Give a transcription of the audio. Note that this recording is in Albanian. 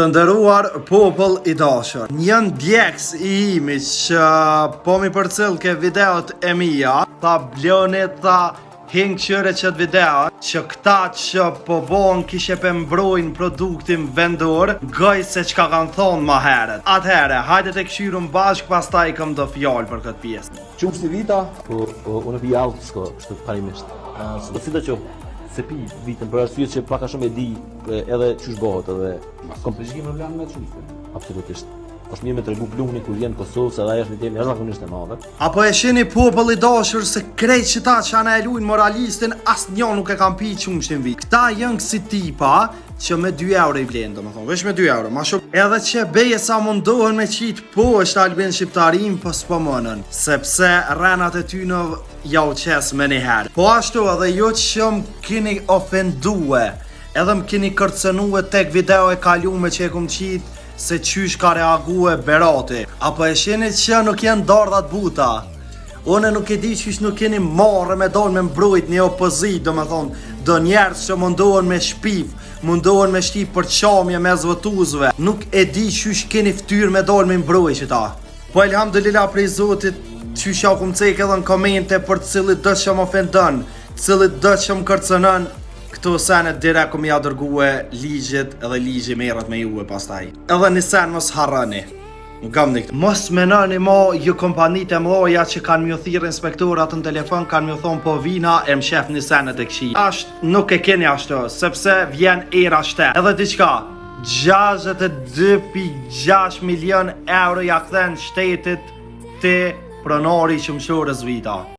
Të nderuar popull i dashur, një ndjekës i imi që po mi përcëll ke videot e mija, tha bloni tha hing qyre qët video, që këta që po bon kishe pe mbrojnë produktin vendor, gëj se qka kanë thonë ma heret. Atëhere, hajde të këshyrun bashk, pas ta i këm do fjallë për këtë pjesë. Qumë si vita? Unë vi altë s'ko, shtë parimisht. Do si të qumë? Se pi vitën, për arsye që paka shumë e di edhe qysh bëhet edhe... Kom të shki problem me qyshtë? Absolutisht. Është mirë me tregu plumni kur vjen Kosovë, se edhe është një temë jashtëzakonisht e madhe. Apo e shini popull i dashur se krejt qëta që anë e lujnë moralistin, asë një nuk e kam pi qumshtin vit. Këta jënë kësi tipa që me 2 euro i blenë, do më thonë, vesh me 2 euro, ma shumë. Edhe që beje sa mundohen me qitë po është Albin Shqiptarin, po s'po mënën, sepse renat e ty në ja u qes me njëherë. Po ashtu edhe jo që më kini ofendue, edhe më kini kërcenue tek video e kalume që e kum qitë, se qysh ka reague Berati. Apo e shini që nuk jenë dardhat buta. Une nuk e di qysh nuk keni marrë me dojnë me mbrojt një opozit, do me thonë, do njerës që mundohen me shpif, mundohen me shti për qamje me zvotuzve. Nuk e di qysh keni ftyr me dojnë me mbrojt që ta. Po elhamdulillah prej Zotit, qysh ja kum cek edhe në komente për cilit dë që më ofendën, cilit dë që më kërcënën. Këto senet direkt kum ja dërgue ligjit edhe ligji merret me juve pastaj. Edhe një sen mos harrani. Mos menoni mo ju kompanit e mloja që kanë mjë thirë inspektorat në telefon, kanë mjë thonë po vina e më shef një senet e këshi. Nuk e keni ashtu, sepse vjen era shtet. Edhe diqka, 62.6 milion euro ja kthen shtetit të pronari që mshurës vita.